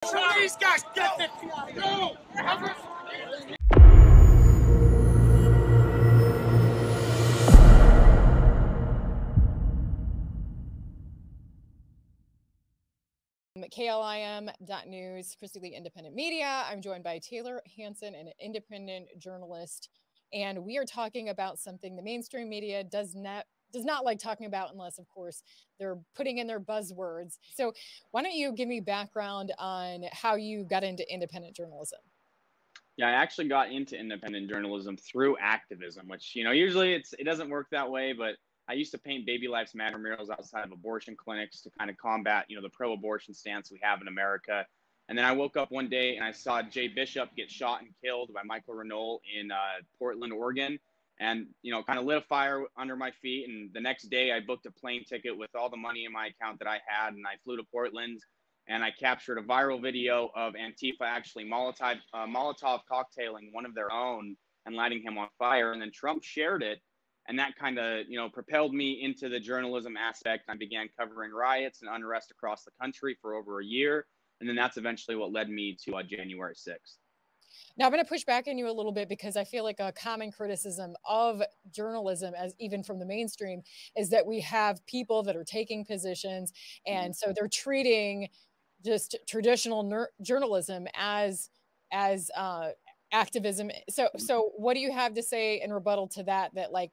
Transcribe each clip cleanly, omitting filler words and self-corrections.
These guys get the go. KLIM.news, Christy Lee Independent Media. I'm joined by Taylor Hansen, an independent journalist, and we are talking about something the mainstream media does not like talking about unless, of course, they're putting in their buzzwords. So why don't you give me background on how you got into independent journalism? Yeah, I actually got into independent journalism through activism, which, usually it doesn't work that way, but I used to paint Baby Lives Matter murals outside of abortion clinics to kind of combat, the pro-abortion stance we have in America. And then I woke up one day and I saw Jay Bishop get shot and killed by Michael Renault in Portland, Oregon, and, kind of lit a fire under my feet. And the next day I booked a plane ticket with all the money in my account that I had, and I flew to Portland, and I captured a viral video of Antifa actually Molotov cocktailing one of their own and lighting him on fire. And then Trump shared it. And that kind of, propelled me into the journalism aspect. I began covering riots and unrest across the country for over a year. And then that's eventually what led me to January 6th. Now, I'm going to push back on you a little bit because I feel like a common criticism of journalism, as even from the mainstream, is that we have people that are taking positions. And so they're treating just traditional journalism as activism. So what do you have to say in rebuttal to that, like,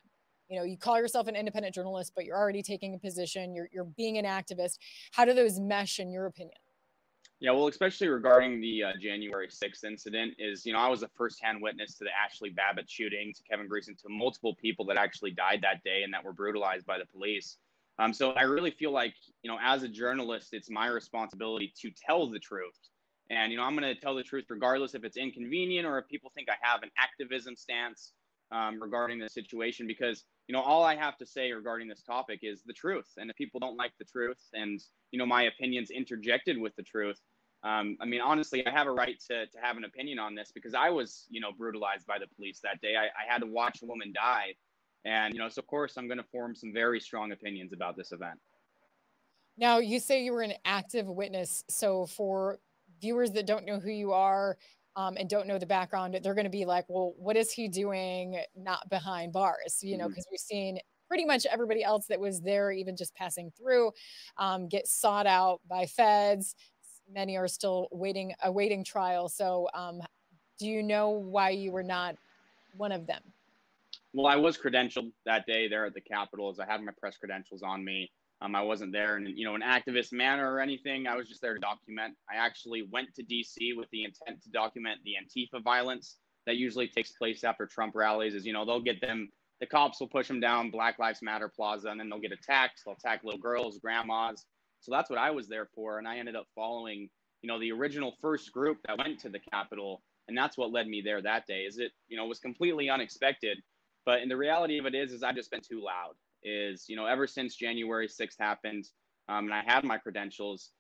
you call yourself an independent journalist, but you're already taking a position, you're being an activist. How do those mesh in your opinion? Yeah, well, especially regarding the January 6th incident is, I was a firsthand witness to the Ashley Babbitt shooting, to Kevin Greason, to multiple people that actually died that day and that were brutalized by the police. So I really feel like, as a journalist, it's my responsibility to tell the truth. And, I'm going to tell the truth regardless if it's inconvenient or if people think I have an activism stance regarding the situation, because, all I have to say regarding this topic is the truth. And if people don't like the truth and, my opinions interjected with the truth, honestly, I have a right to have an opinion on this because I was, brutalized by the police that day. I had to watch a woman die. And, so of course, I'm going to form some very strong opinions about this event. Now, you say you were an active witness. So for viewers that don't know who you are and don't know the background, they're going to be like, well, what is he doing not behind bars? Because we've seen pretty much everybody else that was there, even just passing through, get sought out by feds. Many are still awaiting trial. So do you know why you were not one of them? Well, I was credentialed that day there at the Capitol, as I had my press credentials on me. I wasn't there in, an activist manner or anything. I was just there to document. I actually went to D.C. with the intent to document the Antifa violence that usually takes place after Trump rallies. Is, they'll get them, the cops will push them down Black Lives Matter Plaza, and then they'll get attacked. They'll attack little girls, grandmas. So that's what I was there for. And I ended up following, the original first group that went to the Capitol. And that's what led me there that day. Is it, was completely unexpected. But in the reality of it is I've just been too loud. Ever since January 6th happened, and I had my credentials,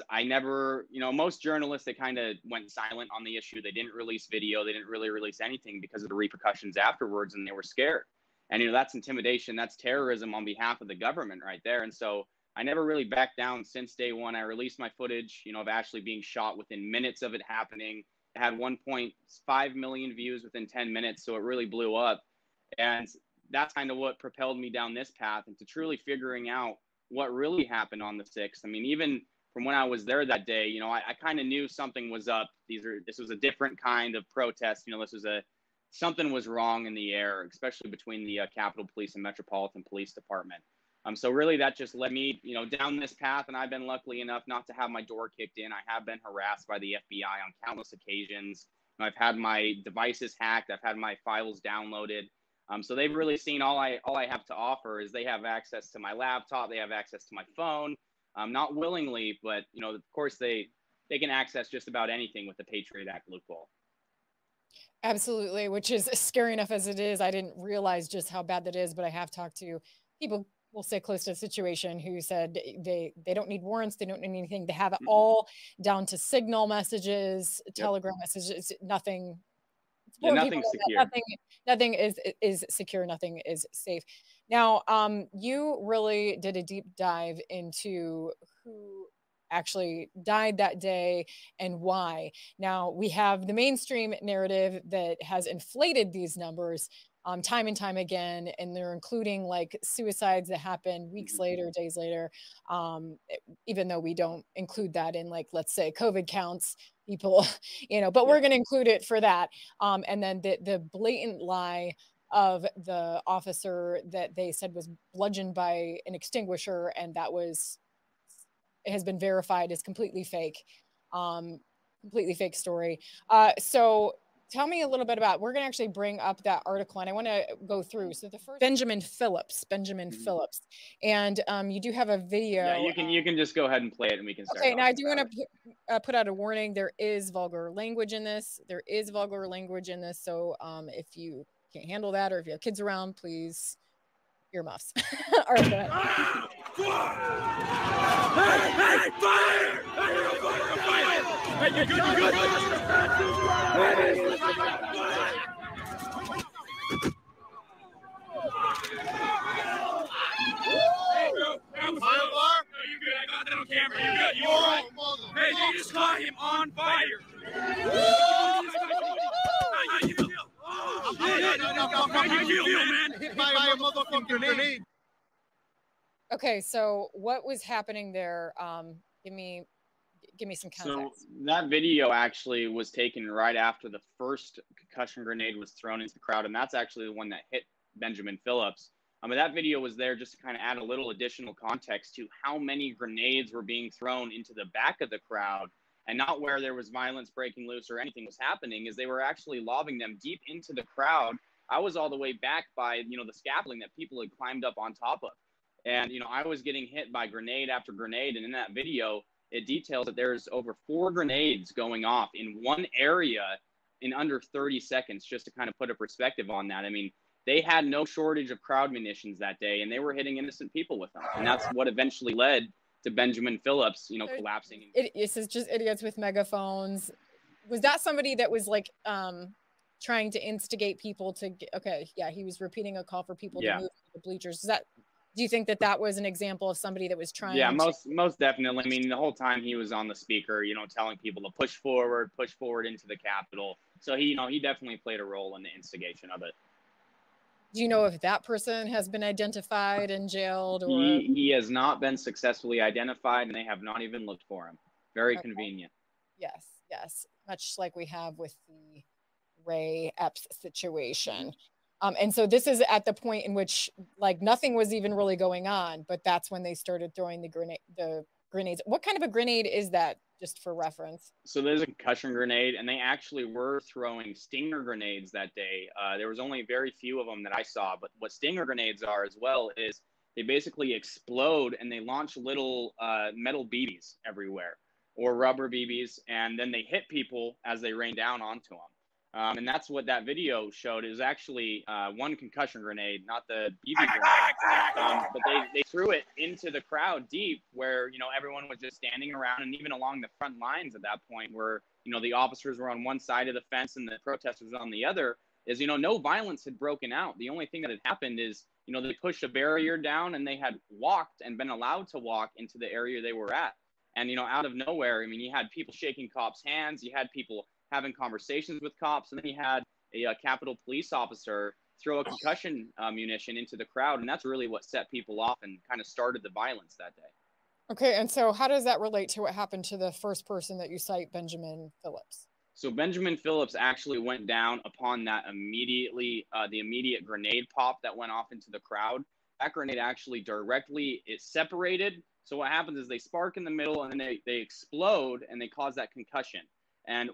I never, most journalists, they kind of went silent on the issue. They didn't release video. They didn't really release anything because of the repercussions afterwards, and they were scared. And, that's intimidation. That's terrorism on behalf of the government right there. And so I never really backed down since day one. I released my footage, of Ashley being shot within minutes of it happening. It had 1.5 million views within 10 minutes, so it really blew up. And that's kind of what propelled me down this path into truly figuring out what really happened on the 6th. Even from when I was there that day, I kind of knew something was up. This was a different kind of protest. Something was wrong in the air, especially between the Capitol Police and Metropolitan Police Department. So really that just led me, down this path. And I've been lucky enough not to have my door kicked in. I have been harassed by the FBI on countless occasions. I've had my devices hacked. I've had my files downloaded. So they've really seen all I have to offer is they have access to my laptop. They have access to my phone, not willingly, but, of course, they can access just about anything with the Patriot Act loophole. Absolutely, which is scary enough as it is. I didn't realize just how bad that is, but I have talked to people, we'll say close to the situation, who said they don't need warrants. They don't need anything. They have it all down to signal messages, Telegram messages, nothing. Yeah, nothing's secure. Nothing is secure. Nothing is safe. Now, you really did a deep dive into who actually died that day and why. Now, we have the mainstream narrative that has inflated these numbers time and time again, and they're including like suicides that happen weeks later, days later, even though we don't include that in, like, let's say COVID counts people, you know, but we're going to include it for that. And then the blatant lie of the officer that they said was bludgeoned by an extinguisher, and that was, it has been verified as completely fake, completely fake story. So tell me a little bit about, we're going to actually bring up that article and I want to go through. So the first, Benjamin Phillips, and you do have a video. Yeah, you can just go ahead and play it and we can start. Okay, now I do want to put out a warning. There is vulgar language in this. So if you can't handle that, or if you have kids around, please earmuffs. All right, go ahead. Hey, fire! Hey, you good? I got that on camera. You good? You all right? Hey, you just caught him on fire. How you feel? How you feel, man? Hit by a motherfucking grenade. Okay, so what was happening there? Give me some context. So that video actually was taken right after the first concussion grenade was thrown into the crowd, and that's actually the one that hit Benjamin Phillips. That video was there just to kind of add a little additional context to how many grenades were being thrown into the back of the crowd, and not where there was violence breaking loose or anything was happening, is they were actually lobbing them deep into the crowd. I was all the way back by, the scaffolding that people had climbed up on top of. And, I was getting hit by grenade after grenade. And in that video, it details that there's over 4 grenades going off in one area in under 30 seconds, just to kind of put a perspective on that. I mean, they had no shortage of crowd munitions that day, and they were hitting innocent people with them. And that's what eventually led to Benjamin Phillips, collapsing. This is just idiots with megaphones. Was that somebody that was like trying to instigate people to get, okay, yeah, he was repeating a call for people to move to the bleachers. Do you think that was an example of somebody that was trying? Yeah, most definitely. I mean, the whole time he was on the speaker, telling people to push forward into the Capitol. So he definitely played a role in the instigation of it. Do you know if that person has been identified and jailed? Or he has not been successfully identified, and they have not even looked for him. Very convenient. Yes. Much like we have with the Ray Epps situation. And so this is at the point in which, like, nothing was even really going on, but that's when they started throwing the grenades. What kind of a grenade is that, just for reference? So there's a concussion grenade, and they actually were throwing stinger grenades that day. There was only very few of them that I saw, but what stinger grenades are as well is they basically explode and they launch little metal BBs everywhere, or rubber BBs, and then they hit people as they rain down onto them. And that's what that video showed. Is actually one concussion grenade, not the BB grenade. But they threw it into the crowd deep where, everyone was just standing around, and even along the front lines at that point where, the officers were on one side of the fence and the protesters on the other, is, no violence had broken out. The only thing that had happened is, they pushed a barrier down and they had walked and been allowed to walk into the area they were at. And, out of nowhere, I mean, you had people shaking cops' hands, you had people having conversations with cops, and then he had a Capitol police officer throw a concussion munition into the crowd, and that's really what set people off and kind of started the violence that day. Okay, and so how does that relate to what happened to the first person that you cite, Benjamin Phillips? So Benjamin Phillips actually went down upon that immediately, the immediate grenade pop that went off into the crowd. That grenade actually it separated. So what happens is they spark in the middle, and then they explode, and they cause that concussion. And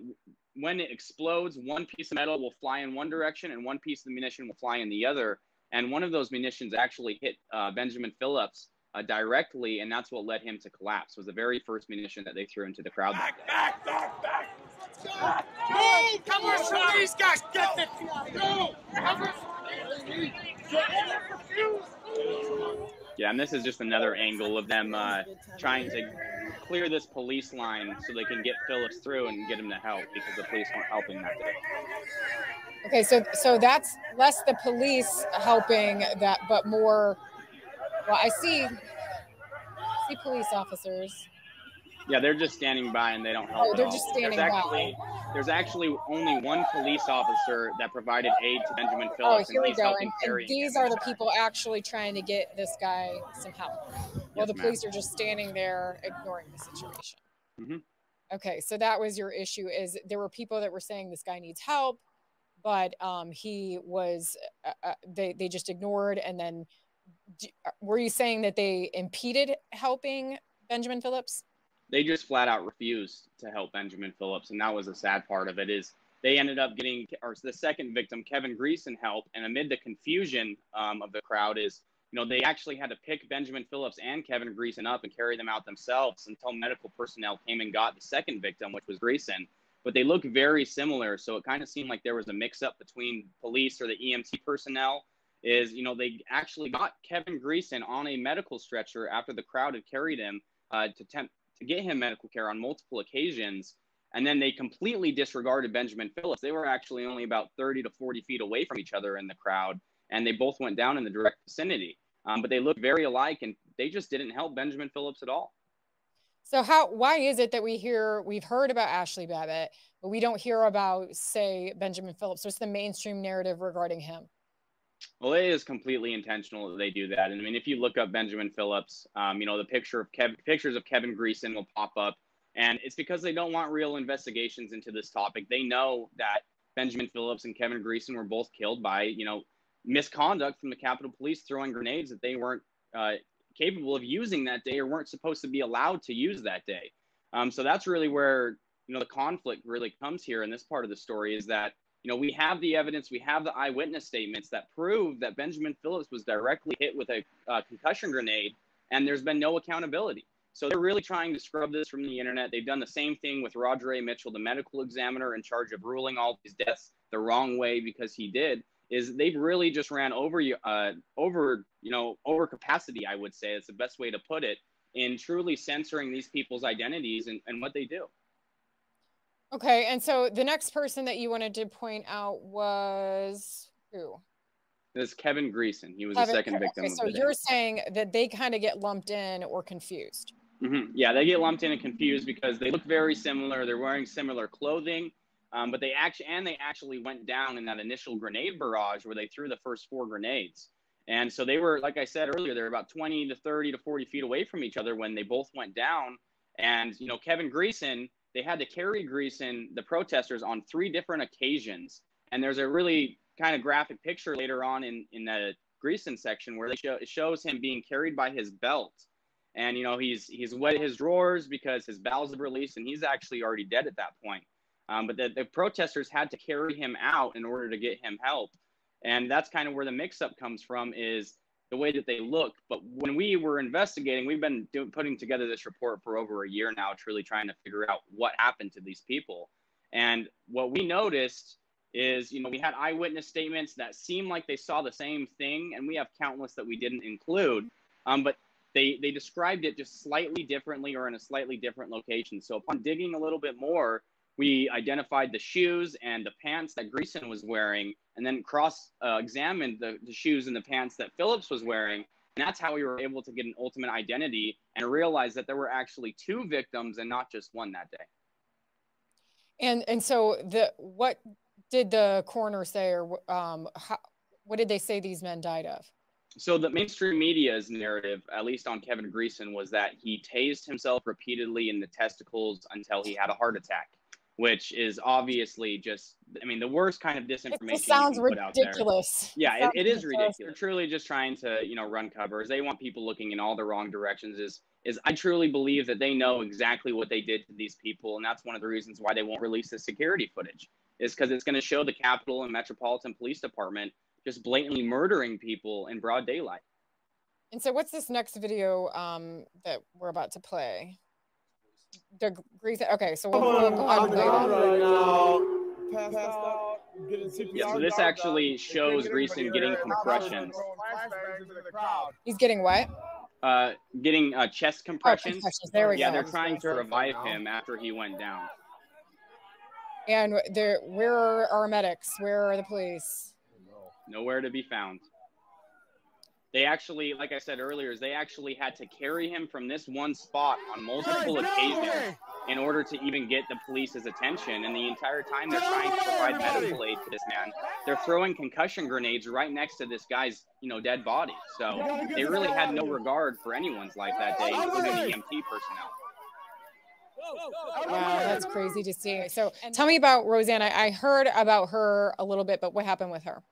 when it explodes, one piece of metal will fly in one direction and one piece of the munition will fly in the other. And one of those munitions actually hit Benjamin Phillips directly, and that's what led him to collapse. Was the very first munition that they threw into the crowd that day. Back. Move! Come on, these guys! Get the no! Yeah, and this is just another angle of them trying to clear this police line so they can get Phillips through and get him to help, because the police weren't helping that day. Okay, so that's less the police helping that, but more. Well, I see police officers. Yeah, they're just standing by and they don't help at they're all. just standing by. There's actually only one police officer that provided aid to Benjamin Phillips, here and we he's go. helping And carrying these him are the back. people actually trying to get this guy some help. Well, Yes, the police are just standing there ignoring the situation. Mm-hmm. Okay, so that was your issue, is there were people that were saying this guy needs help, but he was, they just ignored. And then were you saying that they impeded helping Benjamin Phillips? They just flat out refused to help Benjamin Phillips, and that was the sad part of it. Is they ended up getting, or the second victim, Kevin Greason, help, and amid the confusion of the crowd, is they actually had to pick Benjamin Phillips and Kevin Greason up and carry them out themselves until medical personnel came and got the second victim, which was Greason. But they look very similar, so it kind of seemed like there was a mix-up between police or the EMT personnel. They actually got Kevin Greason on a medical stretcher after the crowd had carried him to get him medical care on multiple occasions. And then they completely disregarded Benjamin Phillips. They were actually only about 30 to 40 feet away from each other in the crowd, and they both went down in the direct vicinity. But they look very alike, and they just didn't help Benjamin Phillips at all. So why is it that we've heard about Ashley Babbitt, but we don't hear about, say, Benjamin Phillips? What's the mainstream narrative regarding him? Well, it is completely intentional that they do that. And I mean, if you look up Benjamin Phillips, the pictures of Kevin Greason will pop up, and it's because they don't want real investigations into this topic. They know that Benjamin Phillips and Kevin Greason were both killed by, misconduct from the Capitol Police throwing grenades that they weren't capable of using that day or weren't supposed to be allowed to use that day. So that's really where, the conflict really comes here in this part of the story, is that we have the evidence, we have the eyewitness statements that prove that Benjamin Phillips was directly hit with a concussion grenade, and there's been no accountability. So they're really trying to scrub this from the internet. They've done the same thing with Roger A. Mitchell, the medical examiner in charge of ruling all these deaths the wrong way because he did. Is they've really just ran over capacity, I would say. It's the best way to put it, in truly censoring these people's identities and what they do. Okay, and so the next person that you wanted to point out was who? This is Kevin Greason. He was the second victim. Okay, so you're saying that they kind of get lumped in or confused. Mm-hmm. Yeah, they get lumped in and confused because they look very similar. They're wearing similar clothing, but they actually went down in that initial grenade barrage where they threw the first 4 grenades. And so they were, like I said earlier, they're about 20 to 30 to 40 feet away from each other when they both went down. And, Kevin Greason, they had to carry Greason, the protesters, on 3 different occasions. And there's a really kind of graphic picture later on in the Greason section where it shows him being carried by his belt. And, he's wet his drawers because his bowels have released, and he's actually already dead at that point. But the protesters had to carry him out in order to get him help. And that's kind of where the mix-up comes from, is the way that they look. But when we were investigating, we've been putting together this report for over a year now, truly trying to figure out what happened to these people. And what we noticed is, we had eyewitness statements that seemed like they saw the same thing, and we have countless that we didn't include. But they described it just slightly differently or in a slightly different location. So upon digging a little bit more, we identified the shoes and the pants that Greason was wearing, and then cross-examined the shoes and the pants that Phillips was wearing. And that's how we were able to get an ultimate identity and realize that there were actually 2 victims and not just 1 that day. And so what did the coroner say, or what did they say these men died of? So the mainstream media's narrative, at least on Kevin Greason, was that he tased himself repeatedly in the testicles until he had a heart attack, which is obviously just, the worst kind of disinformation it sounds you can put out there. ridiculous. Yeah, it is ridiculous. They're truly just trying to, run covers. They want people looking in all the wrong directions. Is I truly believe that they know exactly what they did to these people, and that's one of the reasons why they won't release the security footage, is because it's going to show the Capitol and Metropolitan Police Department just blatantly murdering people in broad daylight. And so what's this next video that we're about to play? Okay, so we'll go ahead and play that. Yeah, so this actually shows Greason getting compressions. He's getting what? Getting chest compressions. There we go. Yeah, they're trying to revive him after he went down. And where are our medics? Where are the police? Nowhere to be found. They actually, like I said earlier, is they actually had to carry him from this one spot on multiple occasions in order to even get the police's attention. And the entire time they're trying to provide medical aid to this man, they're throwing concussion grenades right next to this guy's, dead body. So they really had no regard for anyone's life that day, including the EMT personnel. Wow, that's crazy to see. So tell me about Roseanne. I heard about her a little bit, but what happened with her?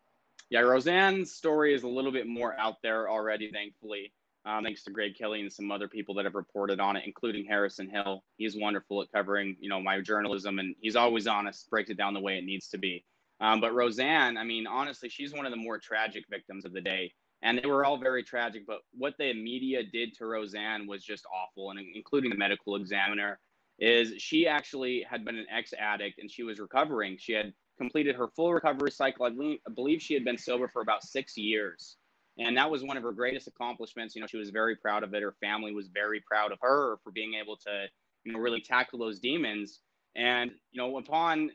Yeah, Roseanne's story is a little bit more out there already, thankfully, thanks to Greg Kelly and some other people that have reported on it, including Harrison Hill. He's wonderful at covering, my journalism, and he's always honest, breaks it down the way it needs to be. But Roseanne, I mean, honestly, she's one of the more tragic victims of the day. And they were all very tragic, but what the media did to Roseanne was just awful, and including the medical examiner, is she actually had been an ex-addict and she was recovering. She had completed her full recovery cycle. I believe she had been sober for about 6 years. And that was one of her greatest accomplishments. She was very proud of it. Her family was very proud of her for being able to, really tackle those demons. And, upon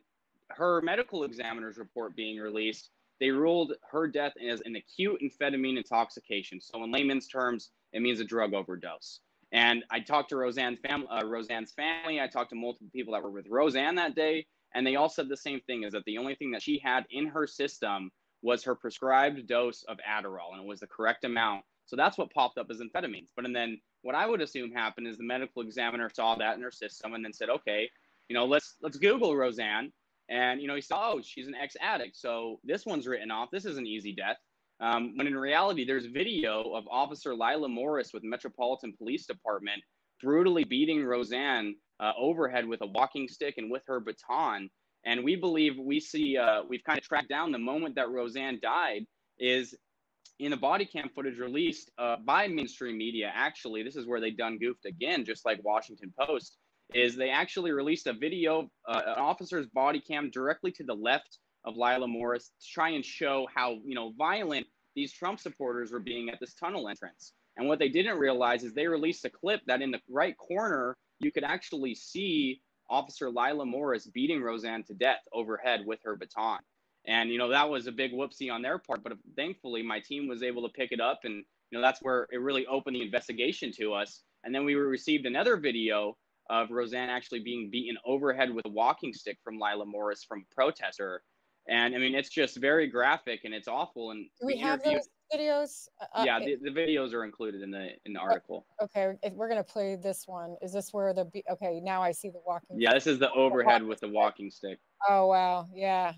her medical examiner's report being released, they ruled her death as an acute amphetamine intoxication. So in layman's terms, it means a drug overdose. And I talked to Roseanne's family. I talked to multiple people that were with Roseanne that day. And they all said the same thing, is that the only thing that she had in her system was her prescribed dose of Adderall, and it was the correct amount. So that's what popped up as amphetamines. But and then what I would assume happened is the medical examiner saw that in her system and then said, okay, let's Google Roseanne. And, he saw, oh, she's an ex-addict. So this one's written off. This is an easy death. When in reality, there's video of Officer Lila Morris with Metropolitan Police Department brutally beating Roseanne overhead with a walking stick and with her baton. And we believe we've kind of tracked down the moment that Roseanne died is in the body cam footage released by mainstream media. Actually, this is where they done goofed again, just like Washington Post, is they actually released a video, an officer's body cam directly to the left of Lila Morris to try and show how, violent these Trump supporters were being at this tunnel entrance. And what they didn't realize is they released a clip that in the right corner, you could actually see Officer Lila Morris beating Roseanne to death overhead with her baton. And, that was a big whoopsie on their part. But thankfully, my team was able to pick it up. And, that's where it really opened the investigation to us. And then we received another video of Roseanne actually being beaten overhead with a walking stick from Lila Morris from a protester. And, I mean, it's just very graphic and it's awful. And do we have those videos? Yeah, the videos are included in the article. Okay, we're going to play this one. Is this where okay, now I see the walking Yeah, this is the overhead with the walking stick. Oh, wow. Yeah.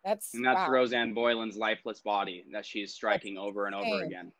That's wow. Roseanne Boylan's lifeless body that she's striking over and over again.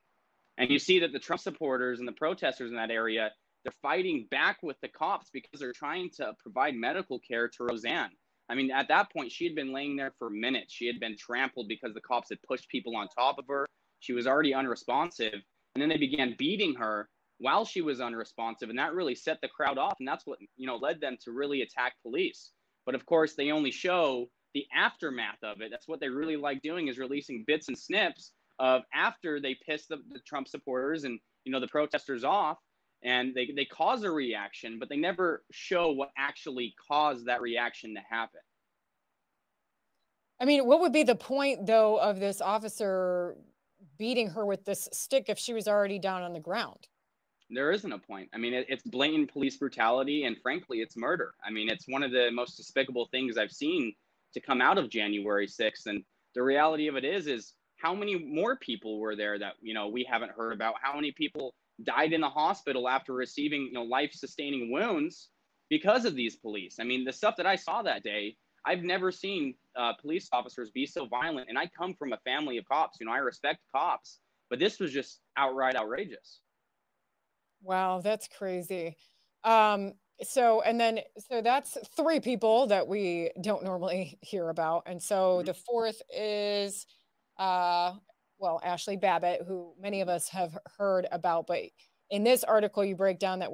And you see that the Trump supporters and the protesters in that area, they're fighting back with the cops because they're trying to provide medical care to Roseanne. I mean, at that point, she had been laying there for minutes. She had been trampled because the cops had pushed people on top of her. She was already unresponsive. And then they began beating her while she was unresponsive. And that really set the crowd off. And that's what, led them to really attack police. But of course, they only show the aftermath of it. That's what they really like doing, is releasing bits and snips of after they piss the Trump supporters and, the protesters off. And they cause a reaction, but they never show what actually caused that reaction to happen. I mean, what would be the point, though, of this officer beating her with this stick if she was already down on the ground? There isn't a point. I mean, it's blatant police brutality, and frankly, it's murder. I mean, it's one of the most despicable things I've seen to come out of January 6th. And the reality of it is how many more people were there that, we haven't heard about? How many people died in the hospital after receiving, life-sustaining wounds because of these police? I mean, the stuff that I saw that day, I've never seen police officers be so violent. And I come from a family of cops. I respect cops, but this was just outright outrageous. Wow, that's crazy. So that's 3 people that we don't normally hear about. And so the fourth is, Ashley Babbitt, who many of us have heard about, but in this article, you break down that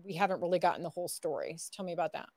we haven't really gotten the whole story. So tell me about that.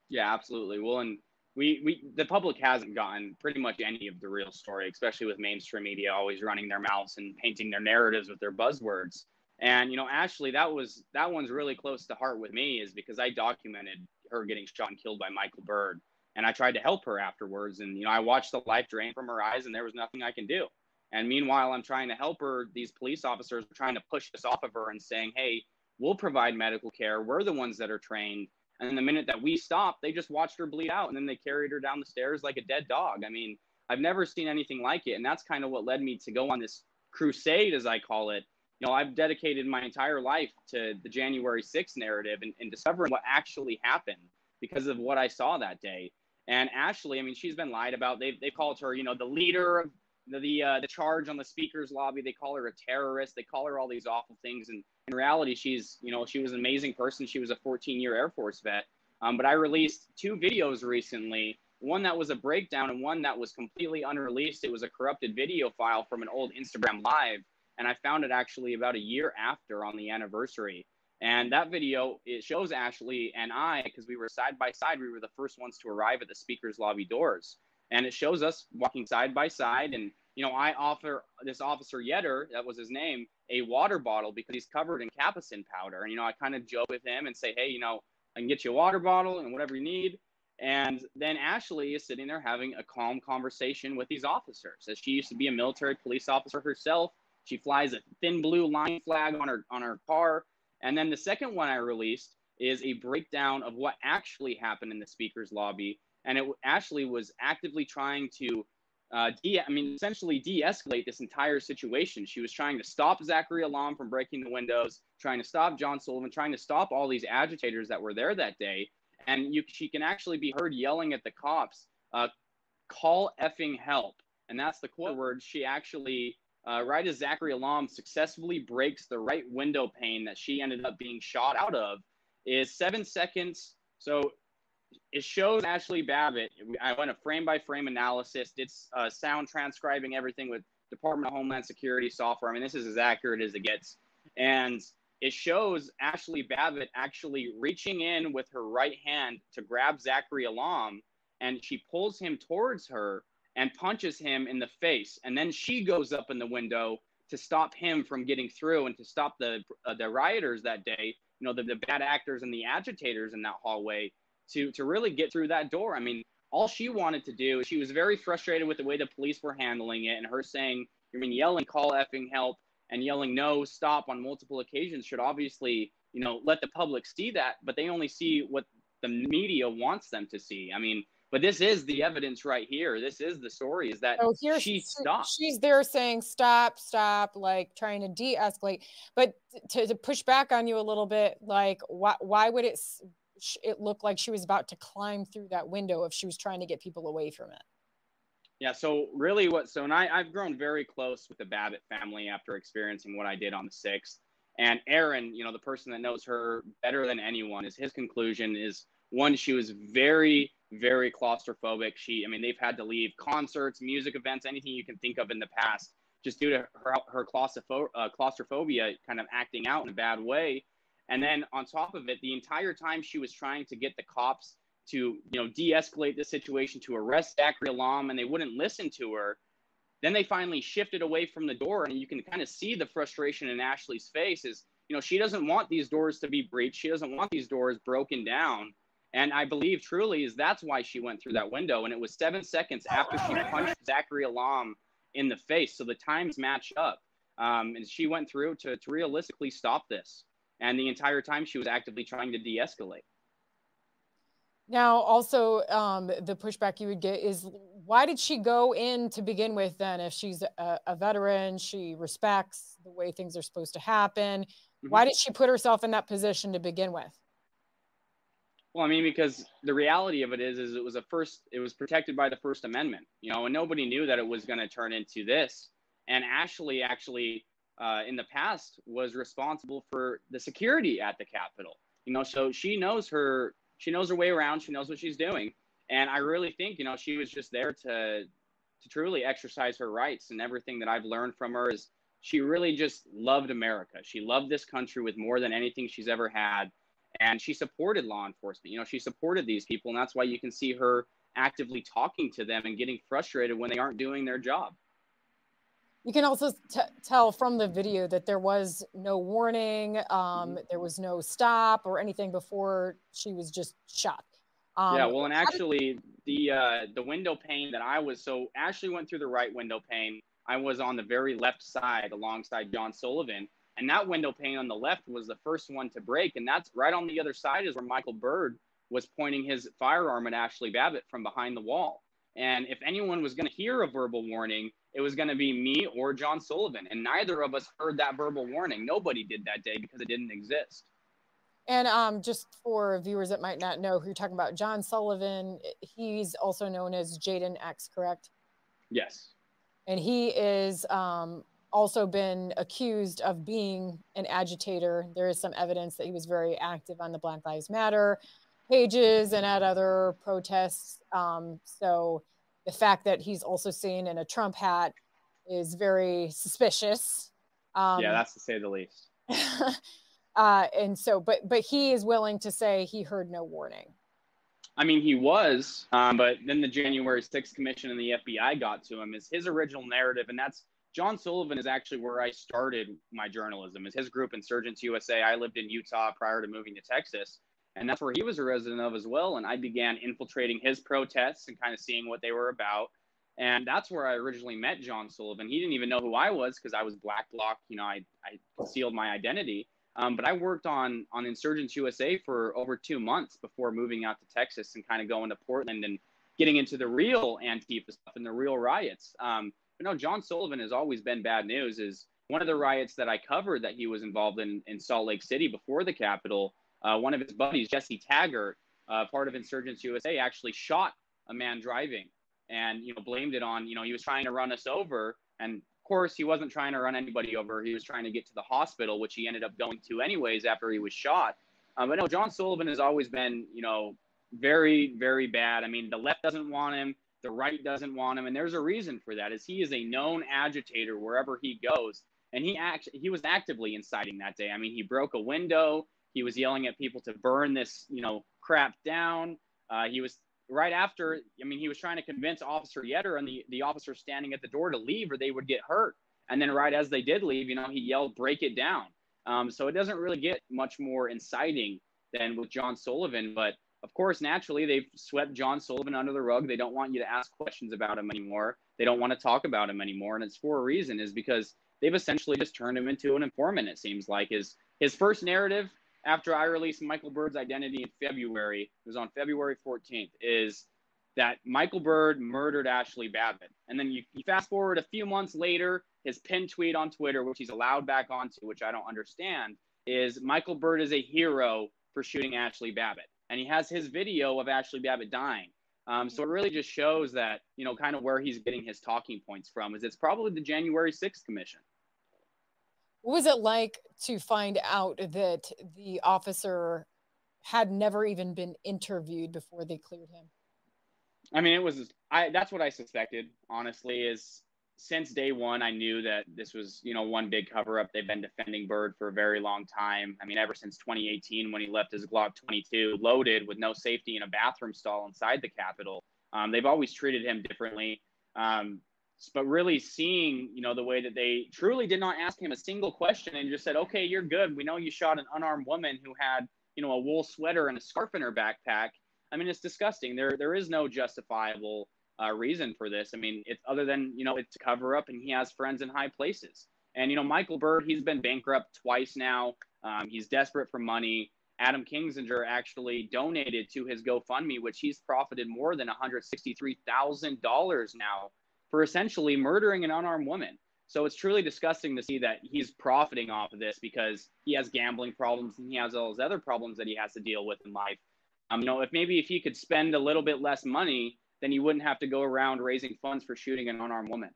Yeah, absolutely. Well, and the public hasn't gotten pretty much any of the real story, especially with mainstream media always running their mouths and painting their narratives with their buzzwords. And, Ashley, that one's really close to heart with me, is because I documented her getting shot and killed by Michael Byrd. And I tried to help her afterwards. And, I watched the life drain from her eyes and there was nothing I can do. And meanwhile, I'm trying to help her. These police officers are trying to push this off of her and saying, hey, we'll provide medical care. We're the ones that are trained. And then the minute that we stopped, they just watched her bleed out. And then they carried her down the stairs like a dead dog. I mean, I've never seen anything like it. And that's kind of what led me to go on this crusade, as I call it. You know, I've dedicated my entire life to the January 6th narrative and discovering what actually happened because of what I saw that day. And Ashley, I mean, she's been lied about. They called her, you know, the leader of the charge on the speaker's lobby. They call her a terrorist. They call her all these awful things. And in reality, she's, you know, she was an amazing person. She was a 14-year Air Force vet. But I released 2 videos recently, one that was a breakdown and one that was completely unreleased. It was a corrupted video file from an old Instagram Live. And I found it actually about a year after on the anniversary. And that video, it shows Ashley and I, because we were side by side, we were the first ones to arrive at the speaker's lobby doors. And it shows us walking side by side. And, you know, I offer this officer Yetter, that was his name, a water bottle because he's covered in capsaicin powder. And, you know, I kind of joke with him and say, hey, you know, I can get you a water bottle and whatever you need. And then Ashley is sitting there having a calm conversation with these officers. As she used to be a military police officer herself, she flies a thin blue line flag on her car. And then the second one I released is a breakdown of what actually happened in the speaker's lobby. And Ashley was actively trying to, essentially de-escalate this entire situation. She was trying to stop Zachary Alam from breaking the windows, trying to stop John Sullivan, trying to stop all these agitators that were there that day. And she can actually be heard yelling at the cops, call effing help. And that's the quote word. She actually, right as Zachary Alam successfully breaks the right window pane that she ended up being shot out of, is 7 seconds. So it shows Ashley Babbitt. I went a frame-by-frame analysis, did sound transcribing everything with Department of Homeland Security software. I mean, this is as accurate as it gets. And it shows Ashley Babbitt actually reaching in with her right hand to grab Zachary Alam, and she pulls him towards her and punches him in the face. And then she goes up in the window to stop him from getting through and to stop the rioters that day, you know, the bad actors and the agitators in that hallway, to really get through that door. I mean, all she wanted to do, she was very frustrated with the way the police were handling it, and her saying, I mean, yelling, call effing help, and yelling, no, stop on multiple occasions should obviously, you know, let the public see that, but they only see what the media wants them to see. I mean, but this is the evidence right here. This is the story, is that she stopped. She's there saying, stop, like trying to de-escalate. But to push back on you a little bit, like, why would it look like she was about to climb through that window if she was trying to get people away from it? Yeah, so really I've grown very close with the Babbitt family after experiencing what I did on the 6th. And Aaron, you know, the person that knows her better than anyone, is his conclusion is, one, she was very, very claustrophobic. They've had to leave concerts, music events, anything you can think of in the past, just due to her claustrophobia kind of acting out in a bad way. And then on top of it, the entire time she was trying to get the cops to, you know, de-escalate the situation, to arrest Zachary Alam, and they wouldn't listen to her. Then they finally shifted away from the door, and you can kind of see the frustration in Ashley's face is, you know, she doesn't want these doors to be breached. She doesn't want these doors broken down. And I believe truly that's why she went through that window. And it was 7 seconds after she punched Zachary Alam in the face. So the times match up. And she went through to realistically stop this. And the entire time she was actively trying to de-escalate. Now, also, the pushback you would get is, why did she go in to begin with then? If she's a veteran, she respects the way things are supposed to happen. Mm-hmm. Why did she put herself in that position to begin with? Well, I mean, because the reality of it is it was protected by the First Amendment, you know, and nobody knew that it was going to turn into this. And Ashley actually, in the past, was responsible for the security at the Capitol, you know, so she knows her way around. She knows what she's doing. And I really think, you know, she was just there to truly exercise her rights. And everything that I've learned from her is she really just loved America. She loved this country with more than anything she's ever had. And she supported law enforcement. You know, she supported these people. And that's why you can see her actively talking to them and getting frustrated when they aren't doing their job. You can also tell from the video that there was no warning. There was no stop or anything before she was just shot. Yeah, well, and actually the window pane that so Ashley went through the right window pane. I was on the very left side alongside John Sullivan. And that window pane on the left was the first one to break. And that's right on the other side is where Michael Byrd was pointing his firearm at Ashley Babbitt from behind the wall. And if anyone was going to hear a verbal warning, it was going to be me or John Sullivan. And neither of us heard that verbal warning. Nobody did that day because it didn't exist. And just for viewers that might not know who you're talking about, John Sullivan, he's also known as Jaden X, correct? Yes. And he is also been accused of being an agitator. There is some evidence that he was very active on the Black Lives Matter pages and at other protests. So the fact that he's also seen in a Trump hat is very suspicious. Yeah, that's to say the least. And so, but he is willing to say he heard no warning. I mean, he was, but then the January 6th Commission and the FBI got to him. Is his original narrative, and that's John Sullivan is actually where I started my journalism. Is his group Insurgents USA. I lived in Utah prior to moving to Texas, and that's where he was a resident of as well. And I began infiltrating his protests and kind of seeing what they were about. And that's where I originally met John Sullivan. He didn't even know who I was because I was black bloc. You know, I concealed my identity. But I worked on Insurgents USA for over 2 months before moving out to Texas and kind of going to Portland and getting into the real Antifa stuff and the real riots. But no, John Sullivan has always been bad news. Is one of the riots that I covered that he was involved in Salt Lake City before the Capitol. One of his buddies, Jesse Taggart, part of Insurgents USA, actually shot a man driving and, you know, blamed it on, you know, he was trying to run us over. And of course, he wasn't trying to run anybody over. He was trying to get to the hospital, which he ended up going to anyways after he was shot. But no, John Sullivan has always been, you know, very, very bad. I mean, the left doesn't want him. The right doesn't want him. And there's a reason for that, is he is a known agitator wherever he goes. And he was actively inciting that day. I mean, he broke a window. He was yelling at people to burn this, you know, crap down. He was right after, I mean, he was trying to convince Officer Yetter and the officer standing at the door to leave or they would get hurt. And then right as they did leave, you know, he yelled, "Break it down." So it doesn't really get much more inciting than with John Sullivan. But of course, naturally, they've swept John Sullivan under the rug. They don't want you to ask questions about him anymore. They don't want to talk about him anymore. And it's for a reason, is because they've essentially just turned him into an informant, it seems like. His first narrative after I released Michael Byrd's identity in February, it was on February 14th, is that Michael Byrd murdered Ashley Babbitt. And then you fast forward a few months later, his pinned tweet on Twitter, which he's allowed back onto, which I don't understand, is Michael Byrd is a hero for shooting Ashley Babbitt. And he has his video of Ashley Babbitt dying. So it really just shows that, you know, kind of where he's getting his talking points from, is it's probably the January 6th Commission. What was it like to find out that the officer had never even been interviewed before they cleared him? I mean, that's what I suspected, honestly, is since day one, I knew that this was, you know, one big cover up. They've been defending Byrd for a very long time. I mean, ever since 2018, when he left his Glock 22 loaded with no safety in a bathroom stall inside the Capitol. They've always treated him differently. But really seeing, you know, the way that they truly did not ask him a single question and just said, "Okay, you're good. We know you shot an unarmed woman who had, you know, a wool sweater and a scarf in her backpack." I mean, it's disgusting. There is no justifiable reason for this. I mean, it's other than, you know, it's a cover up and he has friends in high places. And, you know, Michael Byrd, he's been bankrupt twice now. He's desperate for money. Adam Kingsinger actually donated to his GoFundMe, which he's profited more than $163,000 now for essentially murdering an unarmed woman. So it's truly disgusting to see that he's profiting off of this because he has gambling problems and he has all those other problems that he has to deal with in life. You know, if he could spend a little bit less money, then he wouldn't have to go around raising funds for shooting an unarmed woman.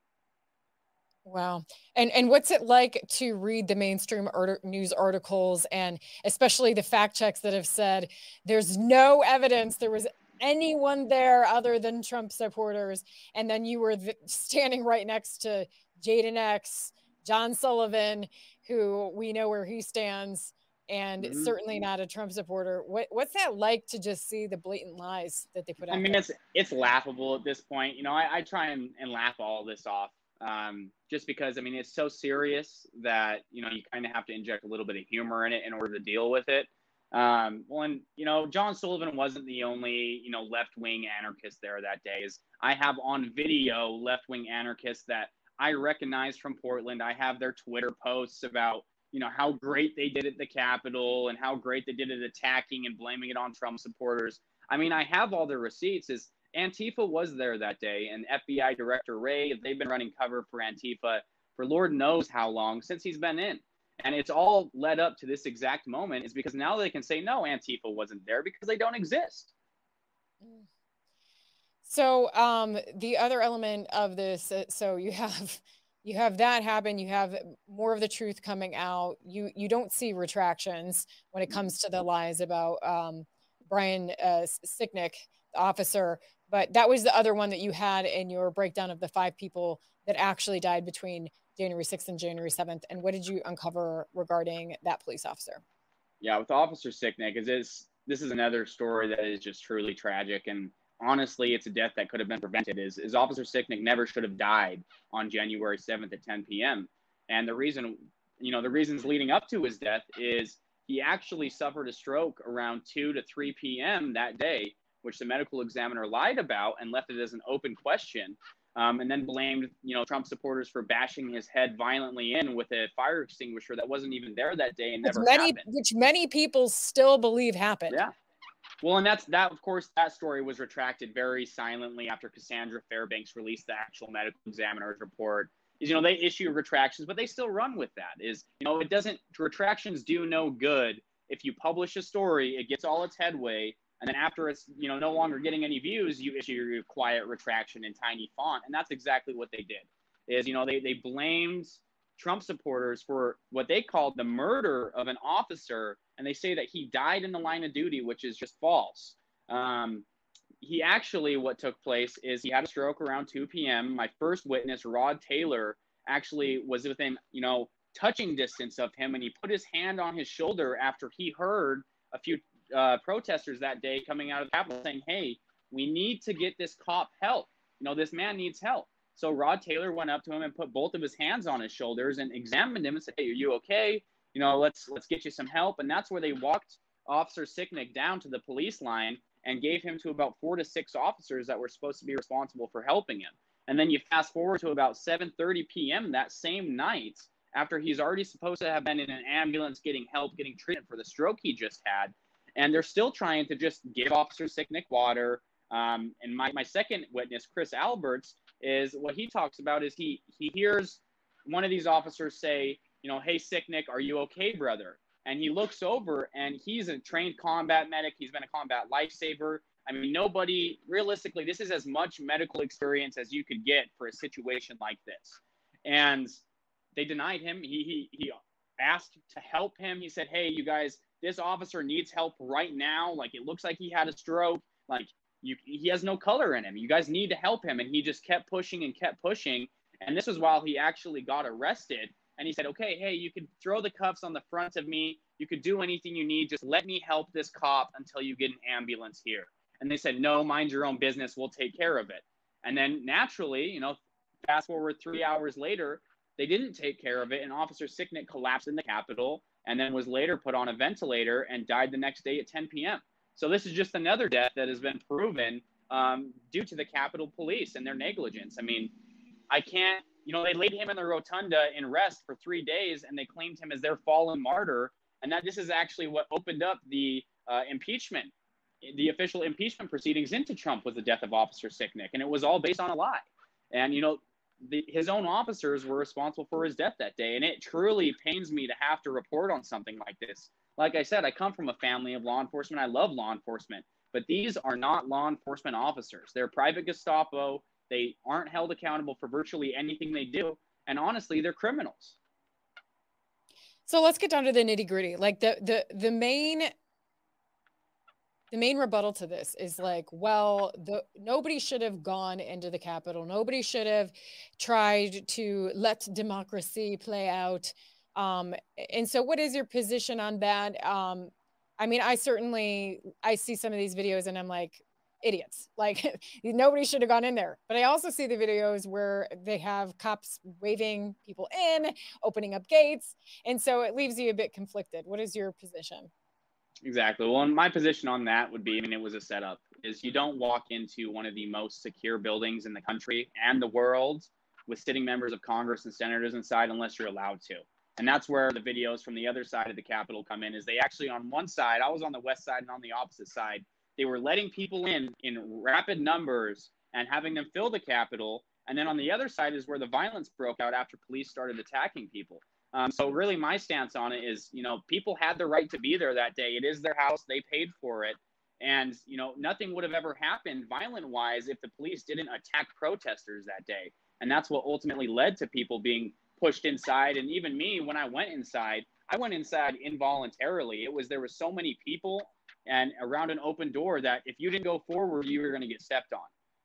Wow. And what's it like to read the mainstream news articles and especially the fact checks that have said there's no evidence there was anyone there other than Trump supporters, and then you were standing right next to Jaden X, John Sullivan, who we know where he stands, and certainly not a Trump supporter. What's that like to just see the blatant lies that they put out? I mean, it's laughable at this point. You know, I try and laugh all this off, just because, I mean, it's so serious that, you know, you kind of have to inject a little bit of humor in it in order to deal with it. Well, and, you know, John Sullivan wasn't the only, you know, left-wing anarchist there that day. I have on video left-wing anarchists that I recognized from Portland. I have their Twitter posts about, you know, how great they did at the Capitol and how great they did at attacking and blaming it on Trump supporters. I mean, I have all their receipts. Is Antifa was there that day, and FBI Director Wray, they've been running cover for Antifa for Lord knows how long since he's been in. And it's all led up to this exact moment is because now they can say, no, Antifa wasn't there because they don't exist. So the other element of this, so you have that happen. You have more of the truth coming out. You don't see retractions when it comes to the lies about Brian Sicknick, the officer. But that was the other one that you had in your breakdown of the 5 people that actually died between January 6th and January 7th. And what did you uncover regarding that police officer? Yeah, with Officer Sicknick, this is another story that is just truly tragic. And honestly, it's a death that could have been prevented. Is Officer Sicknick never should have died on January 7th at 10 p.m. And the reason, you know, the reasons leading up to his death is he actually suffered a stroke around 2 to 3 p.m. that day, which the medical examiner lied about and left it as an open question. And then blamed, you know, Trump supporters for bashing his head violently in with a fire extinguisher that wasn't even there that day and never happened. Which many people still believe happened. Yeah. Well, and that, of course, that story was retracted very silently after Cassandra Fairbanks released the actual medical examiner's report. Is, you know, they issue retractions, but they still run with that. Is, you know, it doesn't, retractions do no good. If you publish a story, it gets all its headway. And then after it's, you know, no longer getting any views, you issue your quiet retraction in tiny font. And that's exactly what they did. Is, you know, they blamed Trump supporters for what they called the murder of an officer. And they say that he died in the line of duty, which is just false. He actually, what took place is he had a stroke around 2 p.m. My first witness, Rod Taylor, actually was within, you know, touching distance of him. And he put his hand on his shoulder after he heard a few protesters that day coming out of the Capitol saying, hey, we need to get this cop help. You know, this man needs help. So Rod Taylor went up to him and put both of his hands on his shoulders and examined him and said, hey, are you okay? You know, let's get you some help. And that's where they walked Officer Sicknick down to the police line and gave him to about 4 to 6 officers that were supposed to be responsible for helping him. And then you fast forward to about 7:30 p.m. that same night, after he's already supposed to have been in an ambulance getting help, getting treatment for the stroke he just had. And they're still trying to just give Officer Sicknick water. And my second witness, Chris Alberts, is what he talks about is he hears one of these officers say, you know, hey, Sicknick, are you okay, brother? And he looks over and he's a trained combat medic. He's been a combat lifesaver. I mean, nobody, realistically, this is as much medical experience as you could get for a situation like this. And they denied him. He asked to help him. He said, hey, you guys, this officer needs help right now. Like, it looks like he had a stroke. Like, he has no color in him. You guys need to help him. And he just kept pushing and kept pushing. And this was while he actually got arrested. And he said, okay, hey, you could throw the cuffs on the front of me. You could do anything you need. Just let me help this cop until you get an ambulance here. And they said, no, mind your own business. We'll take care of it. And then naturally, you know, fast forward 3 hours later, they didn't take care of it. And Officer Sicknick collapsed in the Capitol and then was later put on a ventilator and died the next day at 10 p.m. So this is just another death that has been proven due to the Capitol Police and their negligence. I mean, I can't, you know, they laid him in the rotunda in rest for 3 days and they claimed him as their fallen martyr. And that this is actually what opened up the impeachment, the official impeachment proceedings into Trump was the death of Officer Sicknick. And it was all based on a lie. And, you know, his own officers were responsible for his death that day. And it truly pains me to have to report on something like this. Like I said, I come from a family of law enforcement. I love law enforcement. But these are not law enforcement officers. They're private Gestapo. They aren't held accountable for virtually anything they do. And honestly, they're criminals. So let's get down to the nitty gritty. Like the main rebuttal to this is like, well, nobody should have gone into the Capitol. Nobody should have tried to let democracy play out. And so what is your position on that? I mean, I see some of these videos and I'm like, idiots. Like, nobody should have gone in there. But I also see the videos where they have cops waving people in, opening up gates. And so it leaves you a bit conflicted. What is your position? Exactly. Well, and my position on that would be, I mean, it was a setup, is you don't walk into one of the most secure buildings in the country and the world with sitting members of Congress and senators inside unless you're allowed to. And that's where the videos from the other side of the Capitol come in, is they actually, on one side, I was on the west side, and on the opposite side, they were letting people in rapid numbers and having them fill the Capitol. And then on the other side is where the violence broke out after police started attacking people. So really my stance on it is, people had the right to be there that day. It is their house. They paid for it. And, nothing would have ever happened violent-wise if the police didn't attack protesters that day. And that's what ultimately led to people being pushed inside. And even me, when I went inside involuntarily. There was so many people and around an open door that if you didn't go forward, you were going to get stepped on.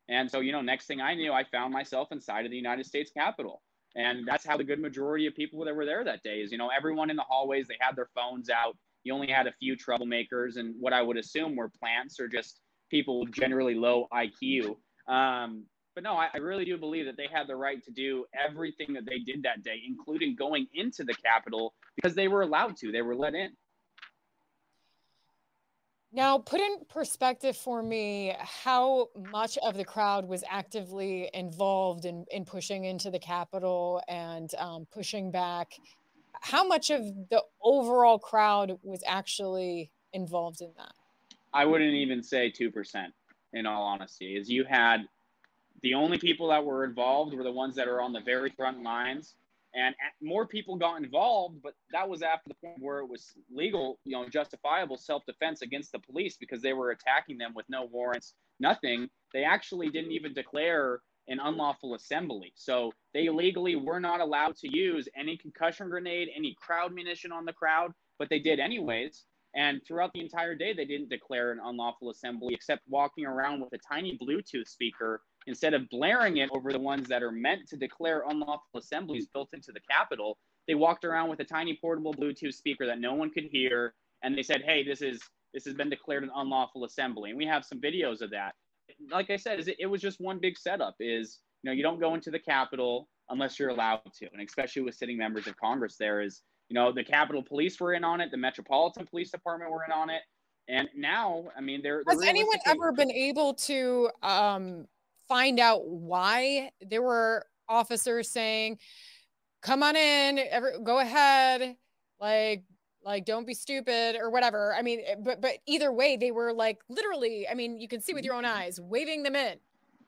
And so, next thing I knew, I found myself inside of the United States Capitol. And that's how the good majority of people that were there that day is, everyone in the hallways, they had their phones out. You only had a few troublemakers and what I would assume were plants or just people with generally low IQ. But no, I really do believe that they had the right to do everything that they did that day, including going into the Capitol, because they were allowed to. They were let in. Now, put in perspective for me how much of the crowd was actively involved in pushing into the Capitol and pushing back. How much of the overall crowd was actually involved in that? I wouldn't even say 2%, in all honesty. Is you had the only people that were involved were the ones that are on the very front lines. And more people got involved, but that was after the point where it was legal, justifiable self-defense against the police because they were attacking them with no warrants, nothing. They actually didn't even declare an unlawful assembly. So they legally were not allowed to use any concussion grenade, any crowd munition on the crowd, but they did anyways. And throughout the entire day, they didn't declare an unlawful assembly except walking around with a tiny Bluetooth speaker instead of blaring it over the ones that are meant to declare unlawful assemblies built into the Capitol. They walked around with a tiny portable Bluetooth speaker that no one could hear. And they said, hey, this has been declared an unlawful assembly. And we have some videos of that. Like I said, it was just one big setup you don't go into the Capitol unless you're allowed to. And especially with sitting members of Congress, the Capitol Police were in on it. The Metropolitan Police Department were in on it. And now, they're has anyone ever been able to find out why there were officers saying, come on in, go ahead, like don't be stupid or whatever? But either way, they were literally, you can see with your own eyes, waving them in.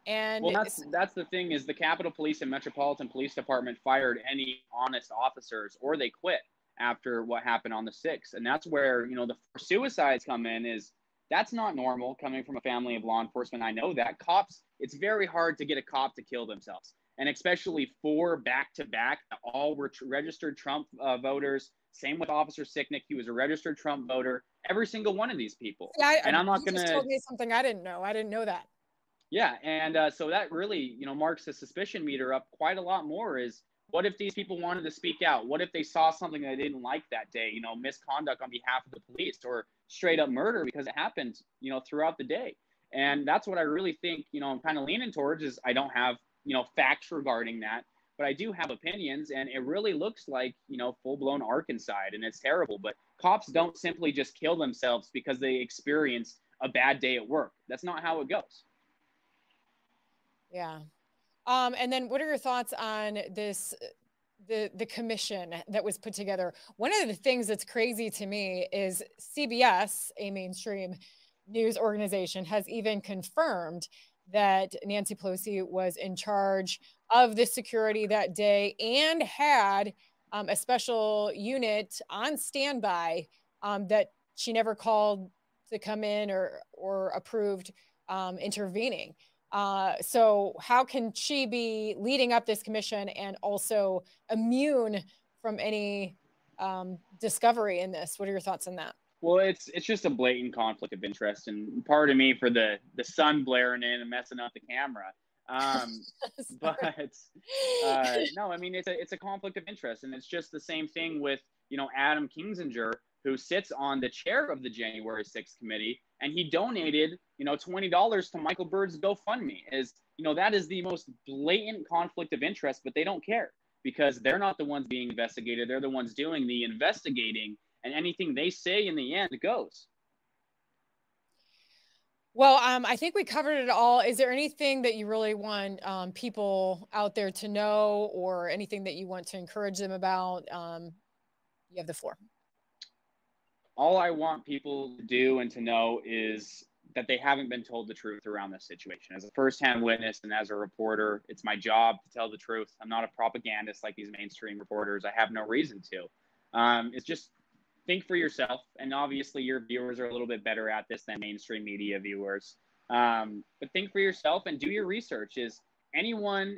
And that's the thing is the Capitol Police and Metropolitan Police Department fired any honest officers or they quit after what happened on the 6th. And that's where, the suicides come in is that's not normal coming from a family of law enforcement. I know that cops, it's very hard to get a cop to kill themselves. And especially 4 back-to-back, all were registered Trump voters. Same with Officer Sicknick. He was a registered Trump voter. Every single one of these people. Yeah, and I'm not going to... You just told me something I didn't know. I didn't know that. Yeah, and so that really, marks the suspicion meter up quite a lot more is what if these people wanted to speak out? What if they saw something they didn't like that day, misconduct on behalf of the police or straight up murder because it happened, throughout the day. And that's what I really think, I'm kind of leaning towards is I don't have, facts regarding that, but I do have opinions and it really looks like, full-blown Arkancide and it's terrible. But cops don't simply just kill themselves because they experienced a bad day at work. That's not how it goes. Yeah. And then what are your thoughts on this, the commission that was put together? One of the things that's crazy to me is CBS, a mainstream news organization, has even confirmed that Nancy Pelosi was in charge of the security that day and had a special unit on standby that she never called to come in or approved intervening. So how can she be leading up this commission and also immune from any discovery in this? What are your thoughts on that? Well, it's just a blatant conflict of interest, and pardon me for the sun blaring in and messing up the camera. But no, it's a conflict of interest, and it's just the same thing with Adam Kinzinger, who sits on the chair of the January 6th committee, and he donated $20 to Michael Bird's GoFundMe. That is the most blatant conflict of interest, but they don't care because they're not the ones being investigated. They're the ones doing the investigating. And anything they say in the end goes. Well, I think we covered it all. Is there anything that you really want people out there to know, or anything that you want to encourage them about? You have the floor. All I want people to do and to know is that they haven't been told the truth around this situation. As a firsthand witness and as a reporter, it's my job to tell the truth. I'm not a propagandist like these mainstream reporters. I have no reason to. It's just think for yourself. And obviously your viewers are a little bit better at this than mainstream media viewers. But think for yourself and do your research. Is anyone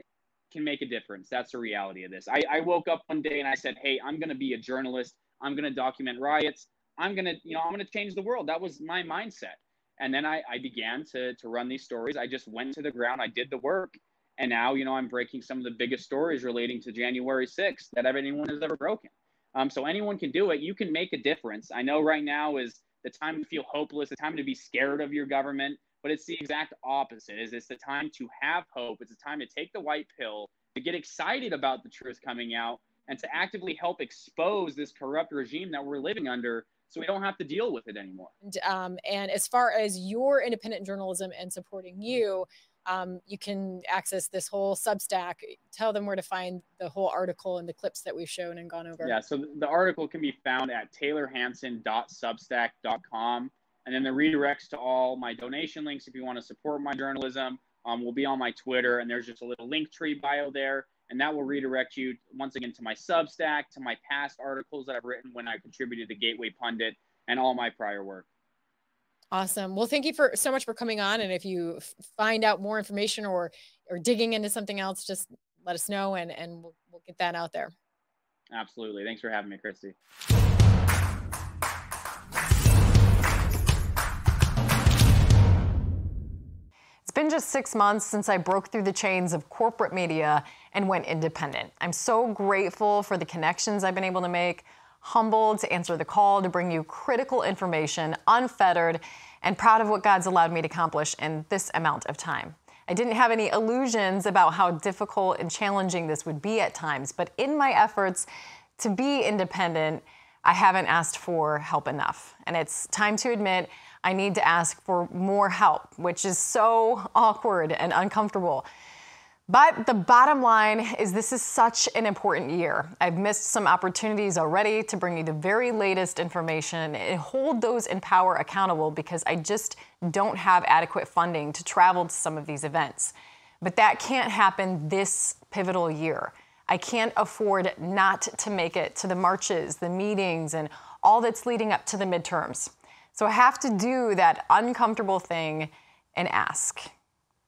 can make a difference. That's the reality of this. I woke up one day and I said, hey, I'm going to be a journalist. I'm going to document riots. I'm going to change the world. That was my mindset. And then I began to run these stories. I just went to the ground. I did the work. And now, I'm breaking some of the biggest stories relating to January 6th that anyone has ever broken. So anyone can do it. You can make a difference. I know right now is the time to feel hopeless, the time to be scared of your government, but it's the exact opposite. It's the time to have hope. It's the time to take the white pill, to get excited about the truth coming out, and to actively help expose this corrupt regime that we're living under, so we don't have to deal with it anymore. And as far as your independent journalism and supporting you, you can access this whole Substack. Tell them where to find the whole article and the clips that we've shown and gone over. Yeah, so the article can be found at taylorhansen.substack.com. And then the redirects to all my donation links if you want to support my journalism will be on my Twitter. And there's just a little link tree bio there. And that will redirect you, once again, to my Substack, to my past articles that I've written when I contributed to Gateway Pundit, and all my prior work. Awesome. Well, thank you so much for coming on. And if you find out more information or digging into something else, just let us know, and we'll get that out there. Absolutely. Thanks for having me, Christy. It's been just 6 months since I broke through the chains of corporate media and went independent. I'm so grateful for the connections I've been able to make, humbled to answer the call to bring you critical information, unfettered, and proud of what God's allowed me to accomplish in this amount of time. I didn't have any illusions about how difficult and challenging this would be at times, but in my efforts to be independent, I haven't asked for help enough. And it's time to admit I need to ask for more help, which is so awkward and uncomfortable. But the bottom line is this is such an important year. I've missed some opportunities already to bring you the very latest information and hold those in power accountable because I just don't have adequate funding to travel to some of these events. But that can't happen this pivotal year. I can't afford not to make it to the marches, the meetings, and all that's leading up to the midterms. So I have to do that uncomfortable thing and ask,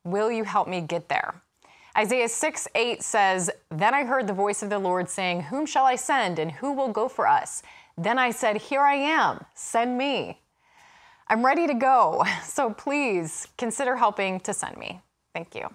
will you help me get there? Isaiah 6:8 says, "Then I heard the voice of the Lord saying, whom shall I send and who will go for us? Then I said, here I am, send me." I'm ready to go, so please consider helping to send me. Thank you.